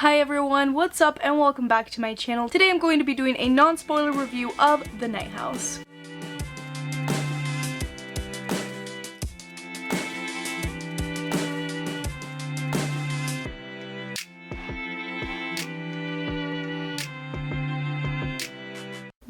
Hi everyone, what's up and welcome back to my channel. Today I'm going to be doing a non-spoiler review of The Night House.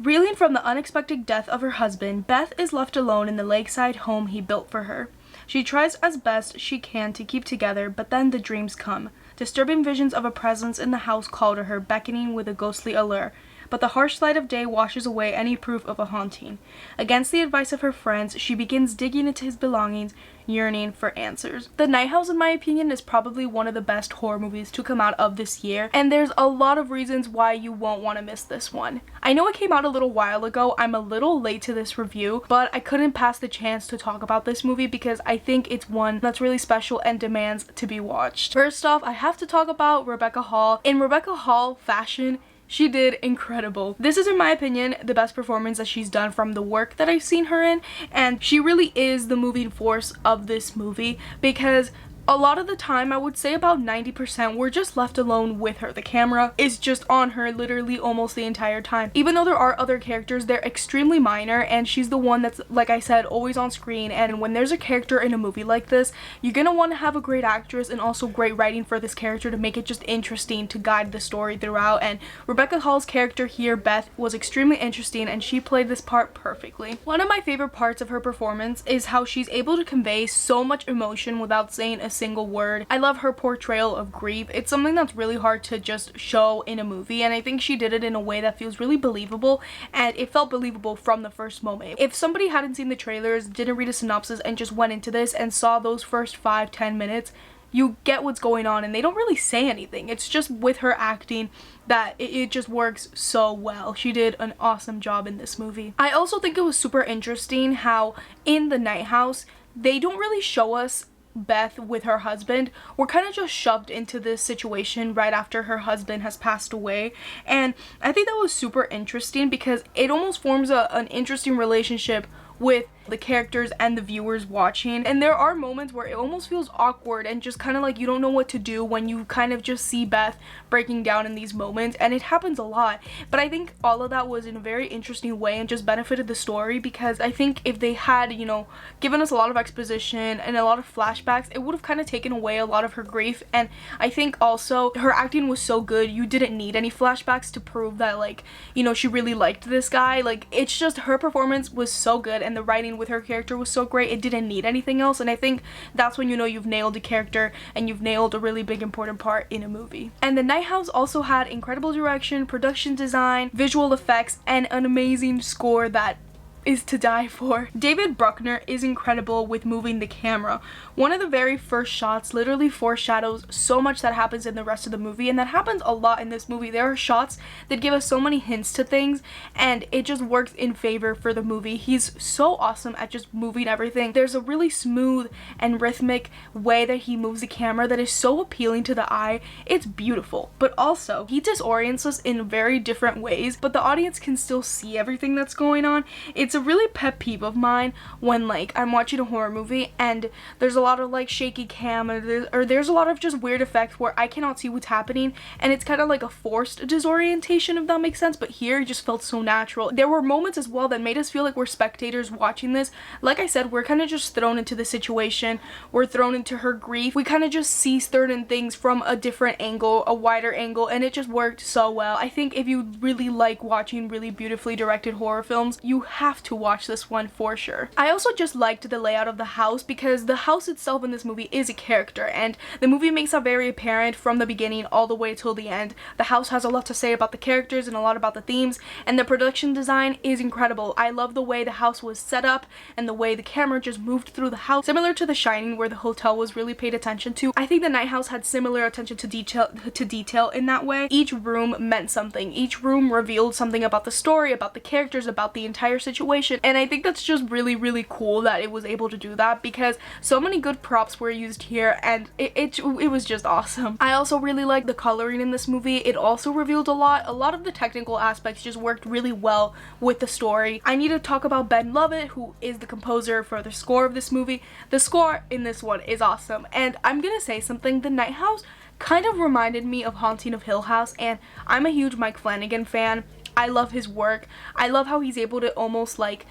Reeling from the unexpected death of her husband, Beth is left alone in the lakeside home he built for her. She tries as best she can to keep together, but then the dreams come. Disturbing visions of a presence in the house call to her, beckoning with a ghostly allure. But the harsh light of day washes away any proof of a haunting. Against the advice of her friends, she begins digging into his belongings, yearning for answers. The Night House, in my opinion, is probably one of the best horror movies to come out of this year, and there's a lot of reasons why you won't want to miss this one. I know it came out a little while ago, I'm a little late to this review, but I couldn't pass the chance to talk about this movie because I think it's one that's really special and demands to be watched. First off, I have to talk about Rebecca Hall. In Rebecca Hall fashion, she did incredible. This is, in my opinion, the best performance that she's done from the work that I've seen her in, and she really is the moving force of this movie because a lot of the time, I would say about 90%, we're just left alone with her. The camera is just on her literally almost the entire time. Even though there are other characters, they're extremely minor, and she's the one that's, like I said, always on screen. And when there's a character in a movie like this, you're gonna want to have a great actress and also great writing for this character to make it just interesting to guide the story throughout. And Rebecca Hall's character here, Beth, was extremely interesting, and she played this part perfectly. One of my favorite parts of her performance is how she's able to convey so much emotion without saying a single word. I love her portrayal of grief. It's something that's really hard to just show in a movie, and I think she did it in a way that feels really believable, and it felt believable from the first moment. If somebody hadn't seen the trailers, didn't read a synopsis, and just went into this and saw those first 5-10 minutes, you get what's going on, and they don't really say anything. It's just with her acting that it just works so well. She did an awesome job in this movie. I also think it was super interesting how in The Night House, they don't really show us Beth with her husband. We're kind of just shoved into this situation right after her husband has passed away, and I think that was super interesting because it almost forms an interesting relationship with the characters and the viewers watching. And there are moments where it almost feels awkward and just kind of like you don't know what to do when you kind of just see Beth breaking down in these moments, and it happens a lot. But I think all of that was in a very interesting way and just benefited the story, because I think if they had, you know, given us a lot of exposition and a lot of flashbacks, it would have kind of taken away a lot of her grief. And I think also her acting was so good, you didn't need any flashbacks to prove that, like, you know, she really liked this guy. Like, it's just her performance was so good and the writing with her character was so great, it didn't need anything else. And I think that's when you know you've nailed a character and you've nailed a really big important part in a movie. And The Night House also had incredible direction, production design, visual effects, and an amazing score that is to die for. David Bruckner is incredible with moving the camera. One of the very first shots literally foreshadows so much that happens in the rest of the movie, and that happens a lot in this movie. There are shots that give us so many hints to things, and it just works in favor for the movie. He's so awesome at just moving everything. There's a really smooth and rhythmic way that he moves the camera that is so appealing to the eye. It's beautiful, but also he disorients us in very different ways, but the audience can still see everything that's going on. It's a really pet peeve of mine when, like, I'm watching a horror movie and there's a lot of like shaky cam, or there's a lot of just weird effects where I cannot see what's happening, and it's kind of like a forced disorientation, if that makes sense. But here it just felt so natural. There were moments as well that made us feel like we're spectators watching this. Like I said, we're kind of just thrown into the situation, we're thrown into her grief, we kind of just see certain things from a different angle, a wider angle, and it just worked so well. I think if you really like watching really beautifully directed horror films, you have to watch this one for sure. I also just liked the layout of the house, because the house itself in this movie is a character, and the movie makes that very apparent from the beginning all the way till the end. The house has a lot to say about the characters and a lot about the themes, and the production design is incredible. I love the way the house was set up and the way the camera just moved through the house, similar to The Shining where the hotel was really paid attention to. I think The Night House had similar attention to detail in that way. Each room meant something. Each room revealed something about the story, about the characters, about the entire situation, and I think that's just really, really cool that it was able to do that, because so many good props were used here, and it was just awesome. I also really like the coloring in this movie. It also revealed a lot. A lot of the technical aspects just worked really well with the story. I need to talk about Ben Lovett, who is the composer for the score of this movie. The score in this one is awesome, and I'm gonna say something. The Night House kind of reminded me of Haunting of Hill House, and I'm a huge Mike Flanagan fan. I love his work. I love how he's able to almost like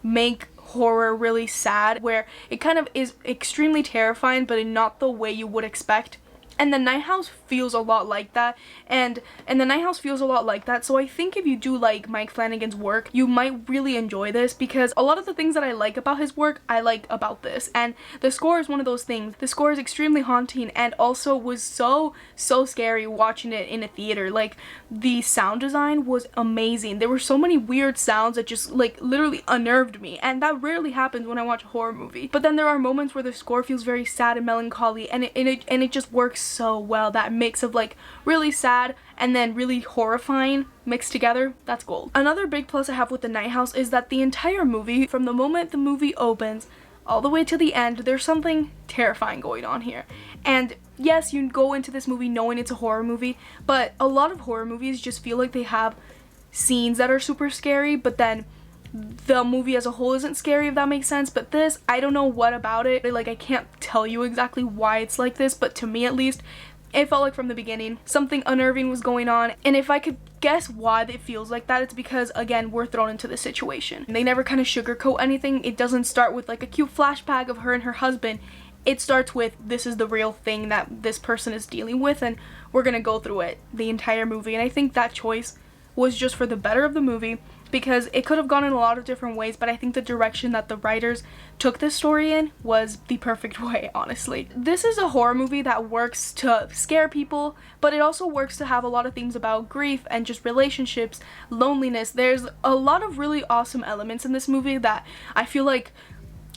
make horror really sad, where it kind of is extremely terrifying but in not the way you would expect. And The Night House feels a lot like that, and The Night House feels a lot like that. So I think if you do like Mike Flanagan's work, you might really enjoy this, because a lot of the things that I like about his work, I like about this. And the score is one of those things. The score is extremely haunting, and also was so scary watching it in a theater. Like, the sound design was amazing. There were so many weird sounds that just like literally unnerved me, and that rarely happens when I watch a horror movie. But then there are moments where the score feels very sad and melancholy, and it just works so well. That mix of like really sad and then really horrifying mixed together, that's gold. Another big plus I have with The Night House is that the entire movie, from the moment the movie opens all the way to the end, there's something terrifying going on here. And yes, you go into this movie knowing it's a horror movie, but a lot of horror movies just feel like they have scenes that are super scary, but then the movie as a whole isn't scary, if that makes sense. But this, I don't know what about it. Like, I can't tell you exactly why it's like this, but to me at least, it felt like from the beginning something unnerving was going on. And if I could guess why it feels like that, it's because, again, we're thrown into this situation. They never kind of sugarcoat anything. It doesn't start with like a cute flashback of her and her husband. It starts with, this is the real thing that this person is dealing with, and we're gonna go through it the entire movie. And I think that choice was just for the better of the movie, because it could have gone in a lot of different ways, but I think the direction that the writers took this story in was the perfect way, honestly. This is a horror movie that works to scare people, but it also works to have a lot of themes about grief and just relationships, loneliness. There's a lot of really awesome elements in this movie that I feel like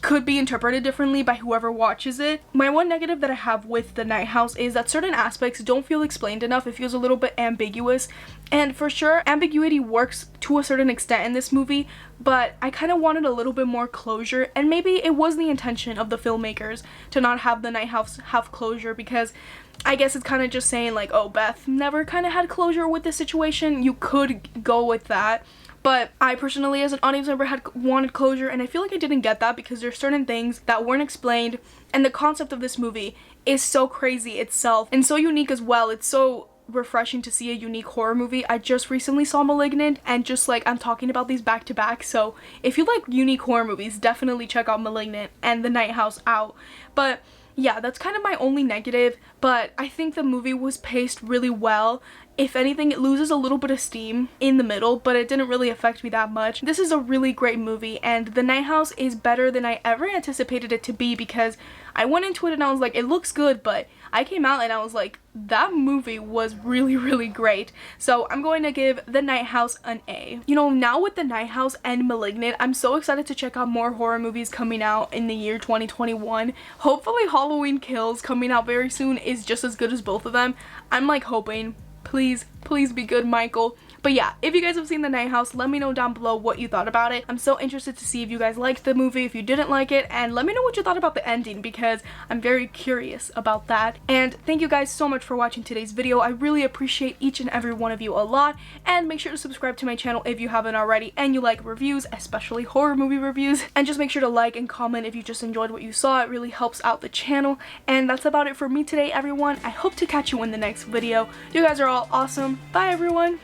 could be interpreted differently by whoever watches it. My one negative that I have with The Night House is that certain aspects don't feel explained enough. It feels a little bit ambiguous, and for sure ambiguity works to a certain extent in this movie, but I kind of wanted a little bit more closure, and maybe it was the intention of the filmmakers to not have The Night House have closure, because I guess it's kind of just saying like, oh, Beth never kind of had closure with this situation. You could go with that. But I personally, as an audience member, had wanted closure, and I feel like I didn't get that, because there's certain things that weren't explained, and the concept of this movie is so crazy itself and so unique as well. It's so refreshing to see a unique horror movie. I just recently saw Malignant, and just like, I'm talking about these back to back, so if you like unique horror movies, definitely check out Malignant and The Night House out. But yeah, that's kind of my only negative, but I think the movie was paced really well. If anything, it loses a little bit of steam in the middle, but it didn't really affect me that much. This is a really great movie, and The Night House is better than I ever anticipated it to be, because I went into it and I was like, it looks good, but I came out and I was like, that movie was really great. So I'm going to give The Night House an A. You know, now with The Night House and Malignant, I'm so excited to check out more horror movies coming out in the year 2021. Hopefully Halloween Kills, coming out very soon, is just as good as both of them. I'm like hoping. Please be good, Michael. But yeah, if you guys have seen The Night House, let me know down below what you thought about it. I'm so interested to see if you guys liked the movie, if you didn't like it, and let me know what you thought about the ending, because I'm very curious about that. And thank you guys so much for watching today's video. I really appreciate each and every one of you a lot, and make sure to subscribe to my channel if you haven't already and you like reviews, especially horror movie reviews. And just make sure to like and comment if you just enjoyed what you saw. It really helps out the channel. And that's about it for me today, everyone. I hope to catch you in the next video. You guys are all awesome. Bye, everyone.